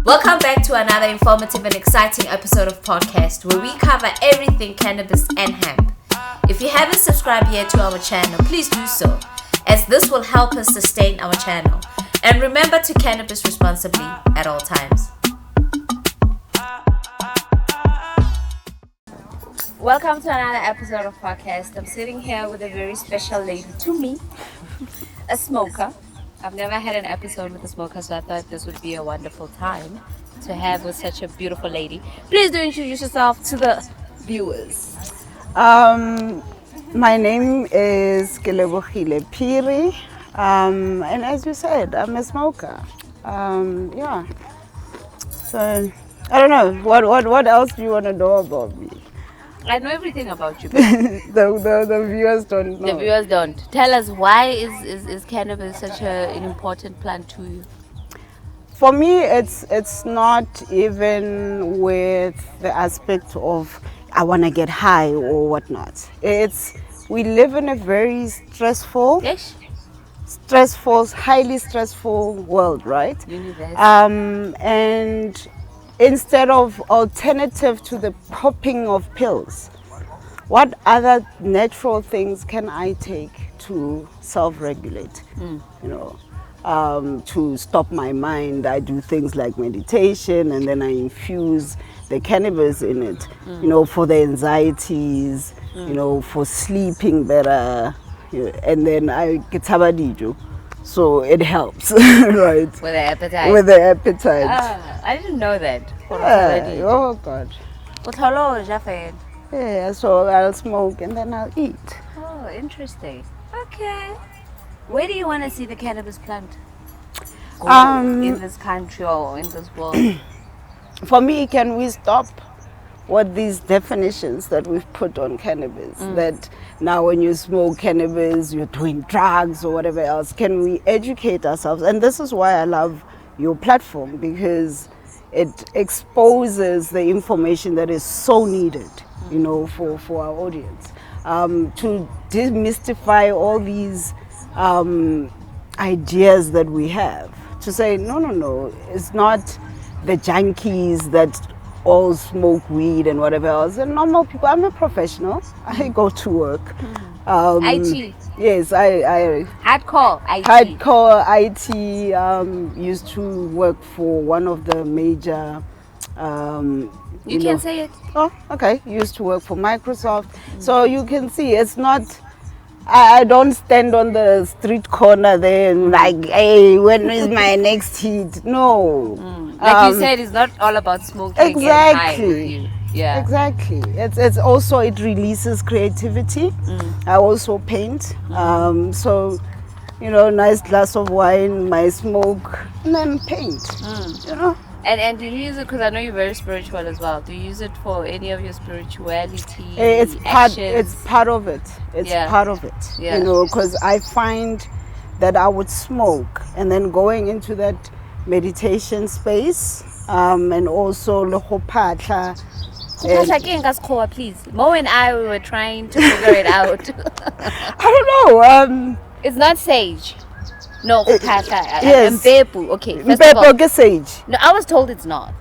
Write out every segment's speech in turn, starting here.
Welcome back to another informative and exciting episode of POTCAST where we cover everything cannabis and hemp. If you haven't subscribed yet to our channel, please do so, as this will help us sustain our channel. And remember to cannabis responsibly at all times. Welcome to another episode of POTCAST. I'm sitting here with a very special lady to me, a smoker. I've never had an episode with a smoker, so I thought this would be a wonderful time to have with such a beautiful lady. Please do introduce yourself to the viewers. My name is Lebo Piri, and as you said, I'm a smoker. So I don't know what else do you want to know about me? I know everything about you. The viewers don't know. The viewers don't. Tell us, why is cannabis such an important plant to you? For me, it's not even with the aspect of I want to get high or whatnot. We live in a very highly stressful world, right? Universe. And instead of alternative to the popping of pills, what other natural things can I take to self-regulate? To stop my mind, I do things like meditation, and then I infuse the cannabis in it, for the anxieties, for sleeping better, and then I get sabadijo. So it helps, right? With the appetite. With the appetite. I didn't know that. Yeah. Oh God. Yeah, so I'll smoke and then I'll eat. Oh, interesting. Okay. Where do you want to see the cannabis plant go in this country or in this world? For me, can we stop what these definitions that we've put on cannabis, that now when you smoke cannabis, you're doing drugs or whatever else? Can we educate ourselves? And this is why I love your platform, because it exposes the information that is so needed, for our audience. To demystify all these ideas that we have. To say, no, it's not the junkies that all smoke weed and whatever else. And normal people. I'm a professional. I go to work. IT. Yes, I Hardcore IT. Hardcore IT. Used to work for one of the major. You can say it. Oh, okay. Used to work for Microsoft. So you can see it's not. I don't stand on the street corner there and like, hey, when is my next hit? No. Like you said, it's not all about smoking. Exactly. And high with you. Yeah. Exactly. It's also, it releases creativity. I also paint. So, nice glass of wine, my smoke, and then paint. And do you use it, because I know you're very spiritual as well, do you use it for any of your spirituality? It's part of it. It's part of it. Yeah. Because I find that I would smoke and then going into that meditation space, and also lohopatla. Please. Mo and I, we were trying to figure it out. I don't know. It's not sage. No, yes. Mpepu. Okay. Mpepu sage. No, I was told it's not.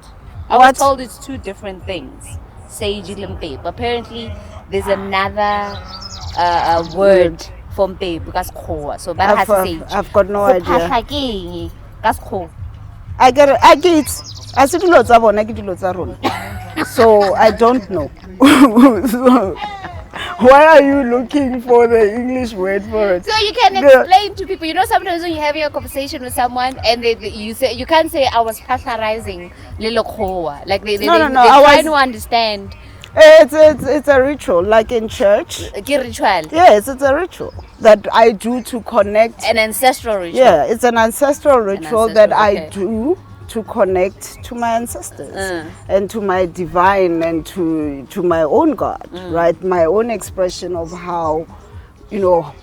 I was told it's two different things. Sage and mpepu. Apparently, there's another word for mpepu. That's koa. So, but has sage. I've got no idea. That's koa. I get it. I see lots of one. So I don't know. So, why are you looking for the English word for it? So you can explain to people. Sometimes when you're having a conversation with someone and you can't say I was pastorizing Lilo Koa. Like they're trying to understand. It's a ritual, like in church. Ritual. Yes, it's a ritual that I do to connect. An ancestral ritual. Yeah, it's an ancestral ritual that I do to connect to my ancestors and to my divine and to my own God, right? My own expression of how,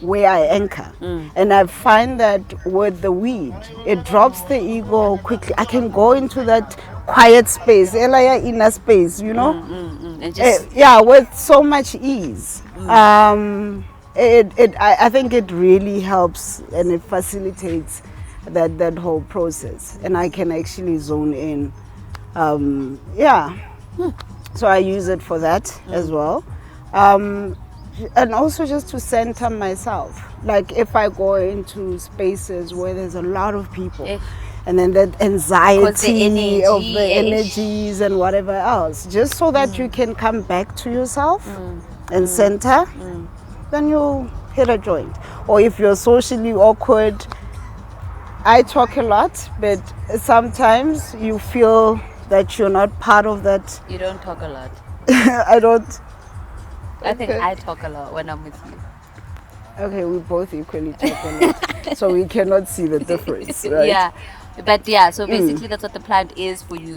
where I anchor. And I find that with the weed, it drops the ego quickly. I can go into that quiet space, inner space, And just with so much ease. I think it really helps and it facilitates that whole process, and I can actually zone in Yeah. So I use it for that as well. And also just to center myself. Like if I go into spaces where there's a lot of people, Eh. and then that 'Cause the anxiety of energy, the eh. energies and whatever else, just so that you can come back to yourself and center, then you'll hit a joint. Or if you're socially awkward, I talk a lot, but sometimes you feel that you're not part of that. You don't talk a lot. I don't. I think Okay. I talk a lot when I'm with you. Okay, we both equally talk a lot, so we cannot see the difference, right? Yeah, but yeah. So basically, that's what the plant is for you.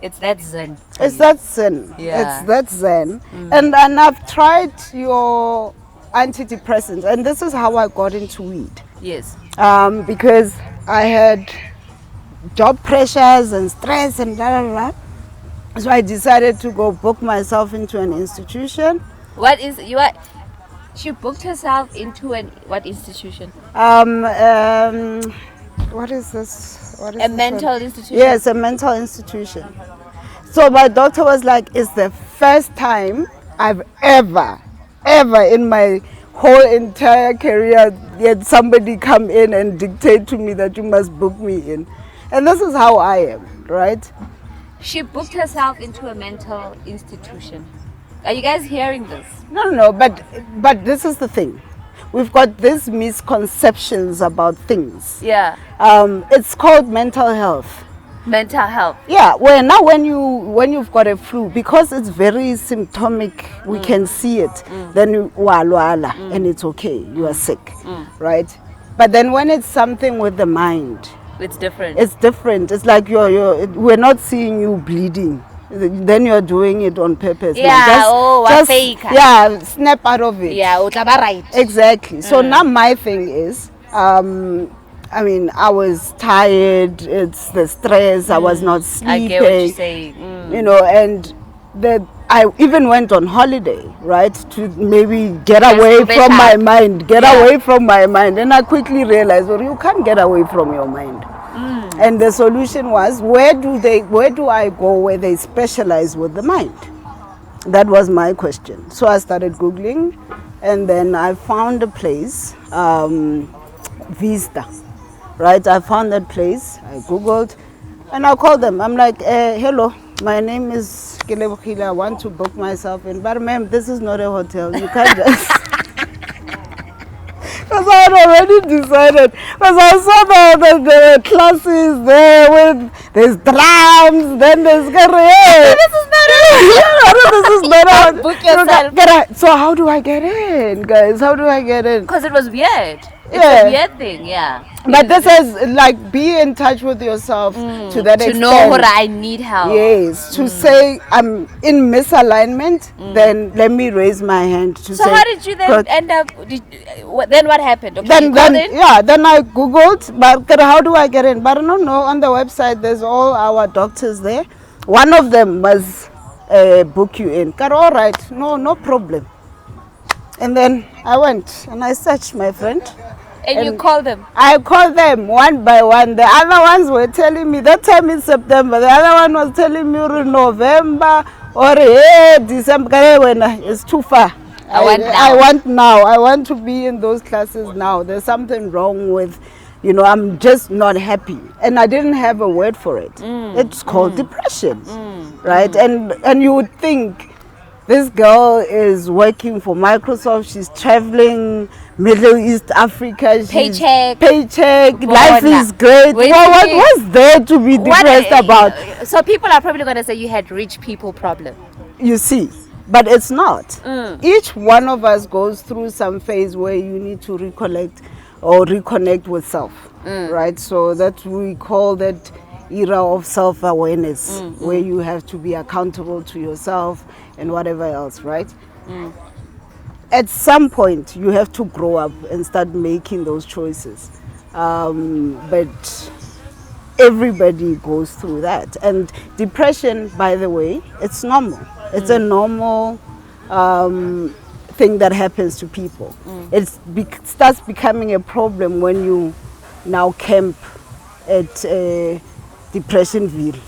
It's that zen. for It's you. that zen. Yeah. It's that zen. And I've tried your antidepressants, and this is how I got into weed. Yes. Because I had job pressures and stress and blah blah blah. So I decided to go book myself into an institution. What is you are? She booked herself into what institution? What is this? What is A this mental one? institution. Yes, a mental institution. So my doctor was like, it's the first time I've ever in my whole entire career had somebody come in and dictate to me that you must book me in. And this is how I am, right? She booked herself into a mental institution. Are you guys hearing this? No, but this is the thing. We've got these misconceptions about things. Yeah. It's called mental health. Mental health. Yeah, well now when you've got a flu, because it's very symptomatic, we can see it, then you wala and it's okay, you are sick, right? But then when it's something with the mind, It's different. it's different. It's like we're not seeing you bleeding. Then you're doing it on purpose. Yeah, a fake. Yeah, snap out of it. yeah, utaba right. Exactly. So now my thing is, I mean, I was tired. It's the stress. I was not I sleeping. get what you're saying. You know, and I even went on holiday, right, to maybe get away to from my better. mind, Yeah. away from my mind. And I quickly realized, well, you can't get away from your mind. And the solution was, where do I go where they specialize with the mind? That was my question. So I started Googling, and then I found a place, Vista, right? I found that place. I Googled, and I called them. I'm like, hello, my name is Lebo. I want to book myself in, but ma'am, this is not a hotel. You can't just. Because I had already decided. Because I saw the classes there there's drums, then there's career. This is not it. This is not Book yourself. So how do I get in, guys? How do I get in? Because it was weird. It's Yeah. a weird thing, yeah. But this is like, be in touch with yourself to that To extent. know what I need help. Yes, to say I'm in misalignment, then let me raise my hand to So say. how did you then end up? Then what happened? Okay, Then you called in? yeah, then I googled, but how do I get in? But no, on the website there's all our doctors there. One of them must book you in. All right, no problem. And then I went and I searched, my friend. And you called them. I called them one by one. The other ones were telling me that time in September. The other one was telling me in November or December. It's too far. I want now. I want to be in those classes now. There's something wrong with, I'm just not happy. And I didn't have a word for it. It's called depression, right? And you would think, this girl is working for Microsoft. She's traveling Middle East, Africa. Paycheck. Life is great. What was there to be depressed about? So people are probably going to say you had rich people problem. You see, but it's not. Each one of us goes through some phase where you need to recollect or reconnect with self, right? So that we call that era of self-awareness, where you have to be accountable to yourself and whatever else, right? At some point you have to grow up and start making those choices, but everybody goes through that. And depression, by the way, it's normal. It's a normal thing that happens to people. It starts becoming a problem when you now camp at Depressionville.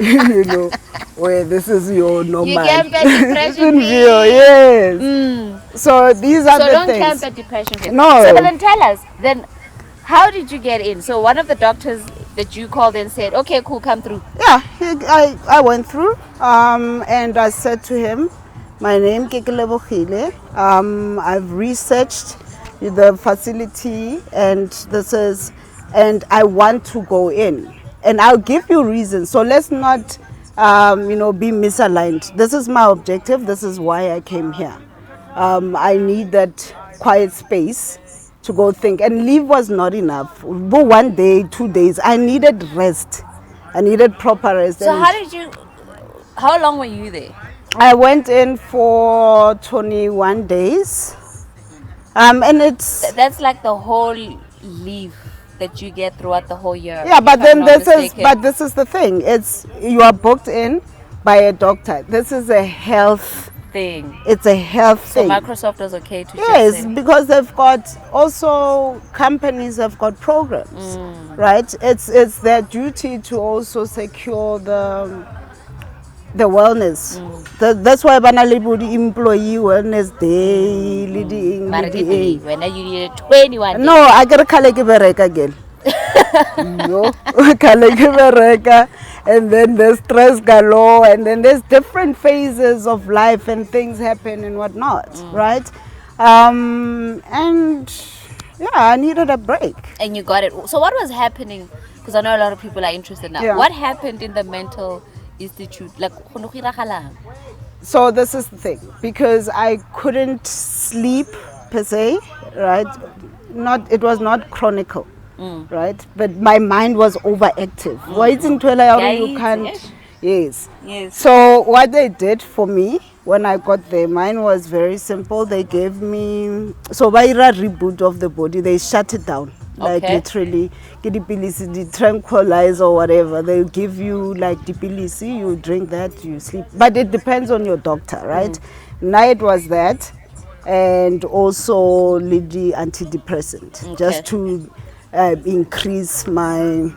you know, where this is your normal. You camp at depression View, day. yes. So these are So the don't things. camp at depression day. No. So then tell us, then how did you get in? So one of the doctors that you called and said, okay, cool, come through. Yeah, I went through and I said to him, my name is Lebo. I've researched the facility and I want to go in. And I'll give you reasons. So let's not, be misaligned. This is my objective. This is why I came here. I need that quiet space to go think. And leave was not enough. Go 1 day, 2 days. I needed rest. I needed proper rest. So how long were you there? I went in for 21 days. And it's... That's like the whole leave that you get throughout the whole year. Yeah, but then this this is the thing. You are booked in by a doctor. This is a health thing. It's a health So thing. Microsoft was okay to Yes, just say. because they've got also companies have got programs, right? It's their duty to also secure the wellness. That's why Lebo the employee wellness day. When you needed 21 No, I gotta kale ke bereka again. No, kale ke bereka, and then there's stress galore, and then there's different phases of life and things happen and whatnot, right? And yeah, I needed a break. And you got it. So what was happening? Because I know a lot of people are interested now. Yeah. What happened in the mental institute? Like, So this is the thing, because I couldn't sleep per se, right? It was not chronical, right? But my mind was overactive. Why isn't you can't? Yes. Yes. So what they did for me when I got there, mine was very simple. They gave me by a reboot of the body. They shut it down. Like Okay. literally, get the pilisi, the tranquilizer or whatever. They give you like the pilisi, you drink that, you sleep. But it depends on your doctor, right? Night was that, and also the antidepressant, just to increase my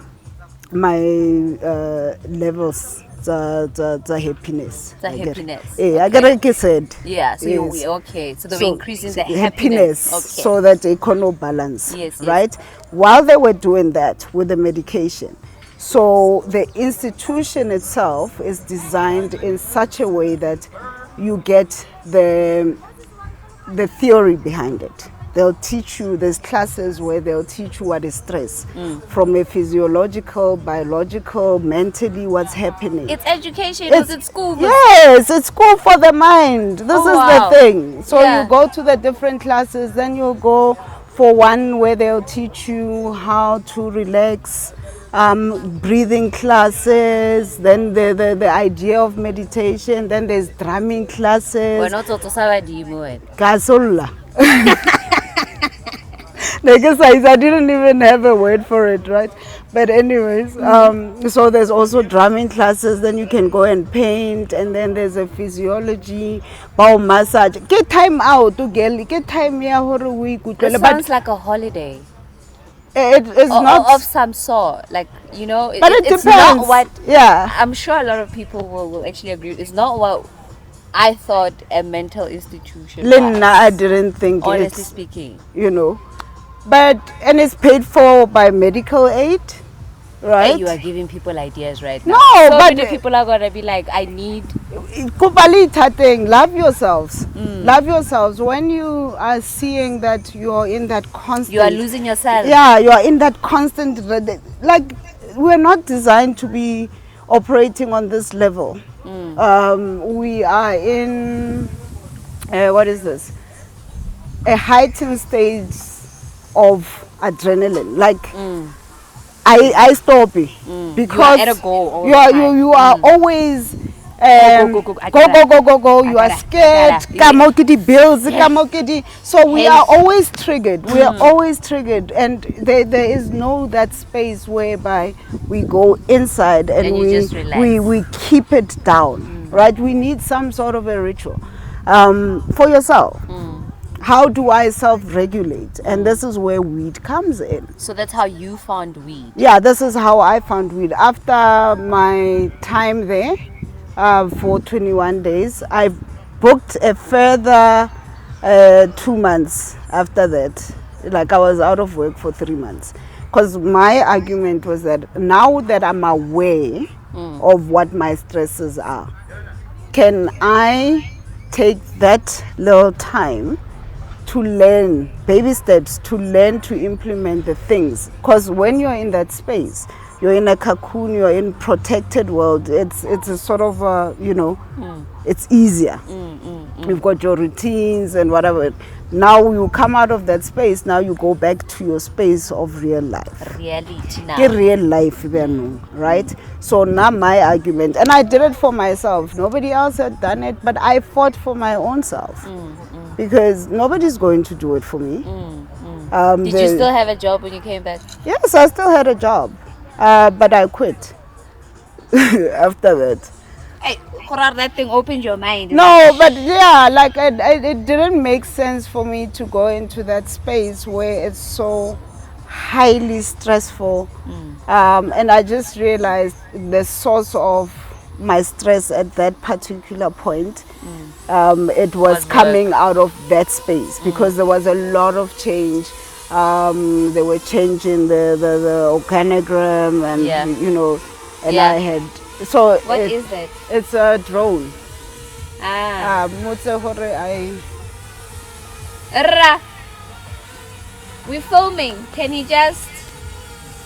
levels. The happiness. The happiness. Yeah, I got it said. Yeah, so Yes. okay. So they were increasing the happiness. Happiness, Okay. so that they can balance. Yes, yes. Right? While they were doing that with the medication, so the institution itself is designed in such a way that you get the theory behind it. They'll teach you, there's classes where they'll teach you what is stress, from a physiological, biological, mentally, what's happening. It's education. It was at school. Yes, it's school for the mind. This is wow. the thing. So Yeah. you go to the different classes, then you'll go for one where they'll teach you how to relax, breathing classes, then the idea of meditation, then there's drumming classes. We're not Gasolla. I didn't even have a word for it, right? But anyways, so there's also drumming classes, then you can go and paint, and then there's a physiology, bow massage. Get time out to get time here for a week. It sounds like a holiday. It's not of some sort, like, you know. But it it's depends. not what. Yeah. I'm sure a lot of people will actually agree. It's not what I thought a mental institution Linna, was, I didn't think honestly it's, speaking. And it's paid for by medical aid, right? And you are giving people ideas right now. No, so but many people are gonna be like, I need. Love yourselves. Love yourselves. When you are seeing that you're in that constant, You are losing yourself. Yeah, you are in that constant. Like, we're not designed to be operating on this level. We are in what is this? A heightened stage of adrenaline. Like, I stop it because You are at a goal all you the are time. you are always Go. I gotta- You are I scared. gotta. Come on, kitty bills. Come on, kitty. So we Hence- are always triggered. We are always triggered, and there is no that space whereby we go inside and And you just relax. we keep it down. Right? We need some sort of a ritual for yourself. how do I self-regulate? And this is where weed comes in. So that's how you found weed. Yeah, this is how I found weed. After my time there for 21 days, I booked a further 2 months after that. Like I was out of work for 3 months. Because my argument was that now that I'm aware of what my stresses are, can I take that little time to learn, baby steps, to learn to implement the things? Because when you're in that space, you're in a cocoon, you're in protected world, it's a sort of it's easier. You've got your routines and whatever. Now you come out of that space, now you go back to your space of real life. Reality now. Real life, right? So now my argument, and I did it for myself. Nobody else had done it, but I fought for my own self because nobody's going to do it for me. Did you still have a job when you came back? Yes, I still had a job, but I quit after that. Hey, that thing opened your mind. No, but yeah, like it didn't make sense for me to go into that space where it's so highly stressful. And I just realized the source of my stress at that particular point, it was coming out of that space because there was a lot of change. They were changing the organogram and, and I had... So what is that? It's a drone. We're filming. Can you just...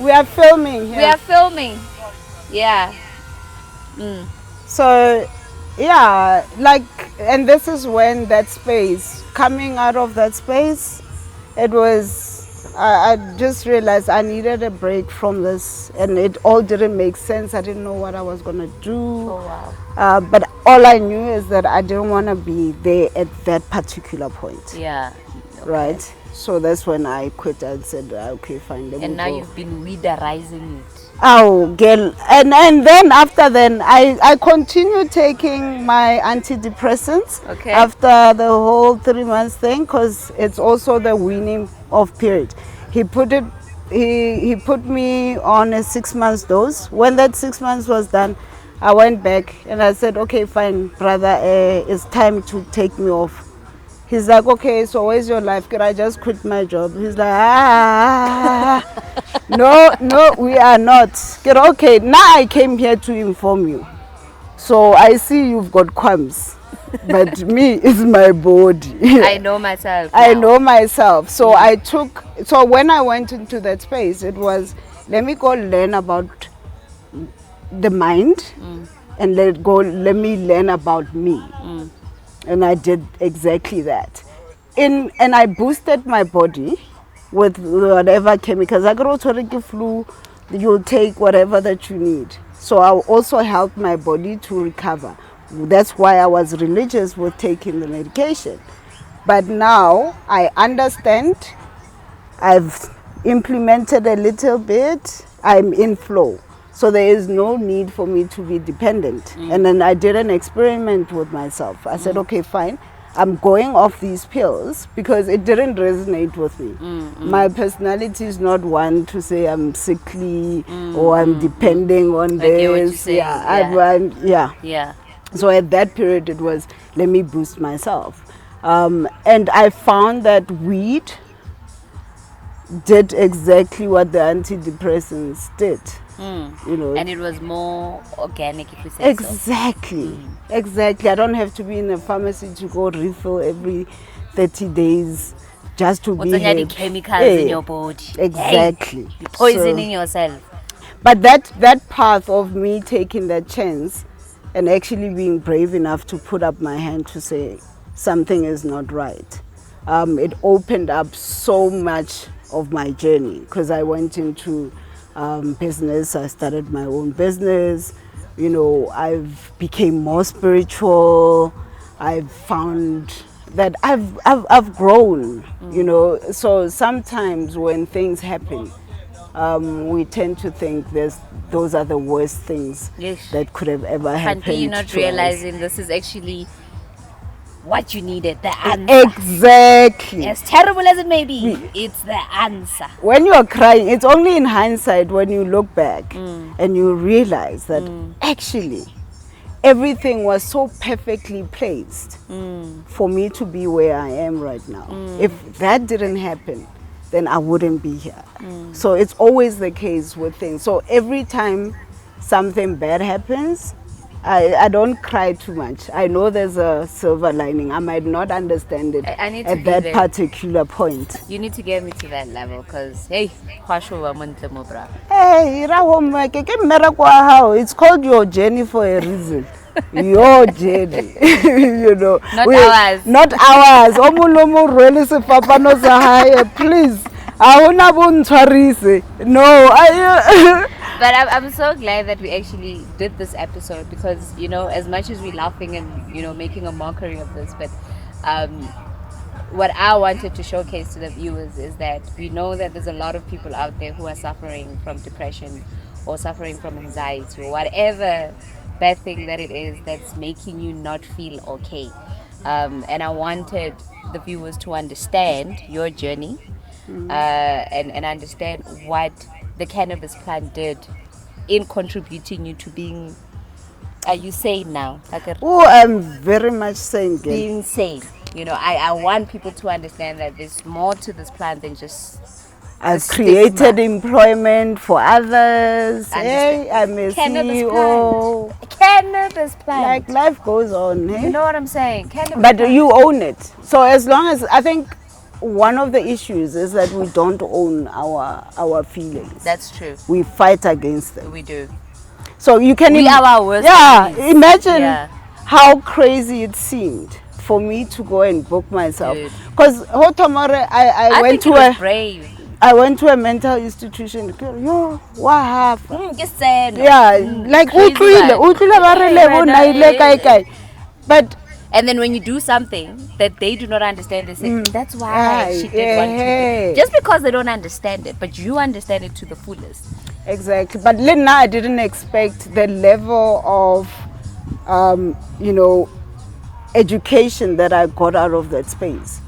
We are filming. Yeah. We are filming. Yeah. So, yeah, like, and this is when that space, coming out of that space, it was... I just realized I needed a break from this, and it all didn't make sense. I didn't know what I was going to do. Oh, wow. But all I knew is that I didn't want to be there at that particular point. Yeah. Okay. Right? So that's when I quit and said, okay, fine. And now you've been weederizing it. Oh, girl. And then after then, I continued taking my antidepressants after the whole 3 months thing, because it's also the weaning off period. He put me on a 6 months dose. When that 6 months was done, I went back and I said, okay, fine, brother, it's time to take me off. He's like, okay, so where's your life? Could I just quit my job? He's like, no, we are not. Okay, now I came here to inform you. So I see you've got qualms, but me is my body. I know myself. I know myself. So so when I went into that space, it was, let me go learn about the mind and let me learn about me. And I did exactly that. And I boosted my body with whatever chemicals. I got to flu, you'll take whatever that you need. So I also helped my body to recover. That's why I was religious with taking the medication. But now I understand. I've implemented a little bit. I'm in flow. So there is no need for me to be dependent. And then I did an experiment with myself. I said, okay, fine. I'm going off these pills because it didn't resonate with me. My personality is not one to say I'm sickly or I'm depending on this. Yeah. So at that period, it was, let me boost myself. And I found that weed did exactly what the antidepressants did. And it was more organic, if you say exactly. I don't have to be in a pharmacy to go refill every 30 days just to be happy. Chemicals in your body. Exactly. You're poisoning yourself. But that path of me taking that chance and actually being brave enough to put up my hand to say something is not right, it opened up so much of my journey, because I went into business. I started my own business. I've became more spiritual. I've found that I've grown. So sometimes when things happen, we tend to think those are the worst things that could have ever happened. You're not realizing this is actually what you needed, the answer. Exactly. As terrible as it may be, it's the answer. When you are crying, it's only in hindsight when you look back and you realize that actually everything was so perfectly placed for me to be where I am right now. If that didn't happen, then I wouldn't be here. So it's always the case with things. So every time something bad happens, I don't cry too much. I know there's a silver lining. I might not understand it I need to at be that there. particular point. You need to get me to that level, because, hey, kwasho wa montle mo bra. Hey, ira homework. How? It's called your journey for a reason. Your journey. You know. Not ours. Not ours. Omulomo really se papa no sahaye. Please. Ahuna buntwarise. No. But I'm so glad that we actually did this episode, because, you know, as much as we're laughing and, you know, making a mockery of this, but what I wanted to showcase to the viewers is that we know that there's a lot of people out there who are suffering from depression or suffering from anxiety or whatever bad thing that it is that's making you not feel okay. And I wanted the viewers to understand your journey and understand what the cannabis plant did in contributing you to being, are you sane now? Oh, I'm very much sane. Girl. Being sane. You know, I want people to understand that there's more to this plant than just I've created employment for others. Hey, I'm a cannabis CEO. Plant. Cannabis plant. Like life goes on. Hey? You know what I'm saying? Cannabis but plant. you own it. So as long as, I think one of the issues is that we don't own our feelings. That's true. We fight against them. We do. So you can We are our worst enemies. Imagine how crazy it seemed for me to go and book myself. Because I went to brave. I went to a mental institution. Yo, what happened? Like but and then when you do something that they do not understand, they say, that's why she did want to. Just because they don't understand it, but you understand it to the fullest. Exactly. But Lena, I didn't expect the level of, you know, education that I got out of that space.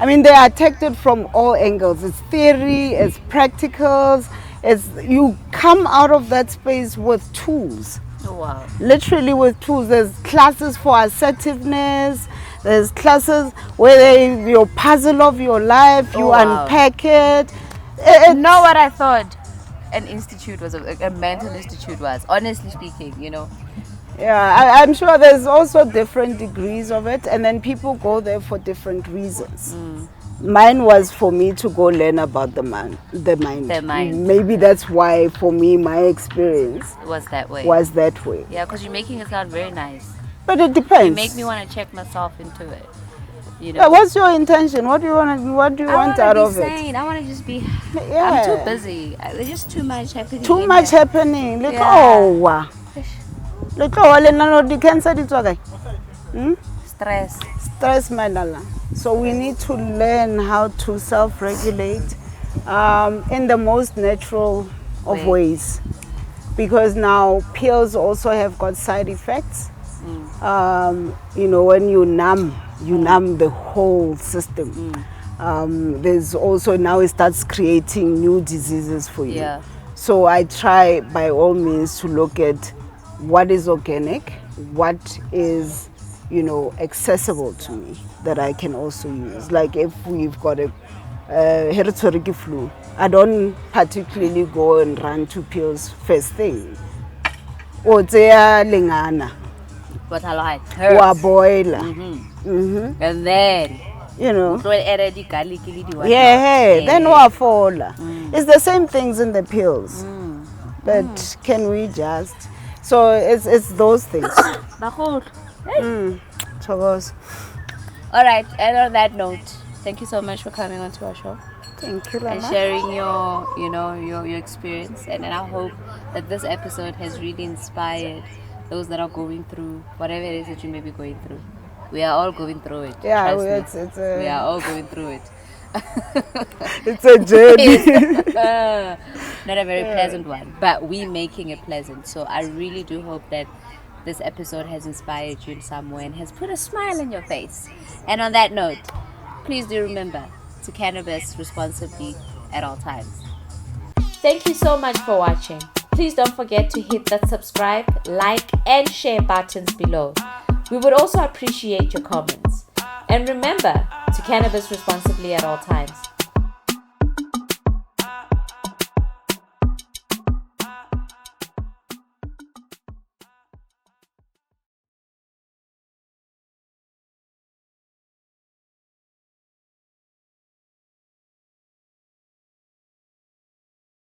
I mean, they attacked it from all angles. It's theory, it's practicals, you come out of that space with tools. Oh, wow. Literally with tools. There's classes for assertiveness. There's classes where you puzzle of your life, you unpack it. You know what I thought an institute was, a mental institute was, honestly speaking, you know. Yeah, I'm sure there's also different degrees of it, and then people go there for different reasons. Mine was for me to go learn about the mind. Maybe that's why, for me, my experience was that way. Yeah, because you're making it sound very nice. But it depends. You make me want to check myself into it. You know. Yeah, what's your intention? What do you want out of it? I want to just be. I'm too busy. There's just too much happening. Too much happening. Like, oh. Stress, Mandala. So we need to learn how to self-regulate in the most natural of ways, because now pills also have got side effects. You know, when you numb the whole system. There's also, now it starts creating new diseases for you. Yeah. So I try by all means to look at what is organic, what is, you know, accessible to me that I can also use. Like if we've got a hereditary flu, I don't particularly go and run to pills first thing. Or lingana. But I like or boil. And then, you know, then fall. It's the same things in the pills. But can we just? So it's those things. All right, and on that note, thank you so much for coming onto our show. Thank you, and sharing your experience. And I hope that this episode has really inspired those that are going through whatever it is that you may be going through. We are all going through it. Yeah, we are all going through it. It's a journey. Not a very pleasant one, but we making it pleasant. So I really do hope that this episode has inspired you in some way and has put a smile on your face. And on that note, please do remember to cannabis responsibly at all times. Thank you so much for watching. Please don't forget to hit that subscribe, like, and share buttons below. We would also appreciate your comments. And remember to cannabis responsibly at all times.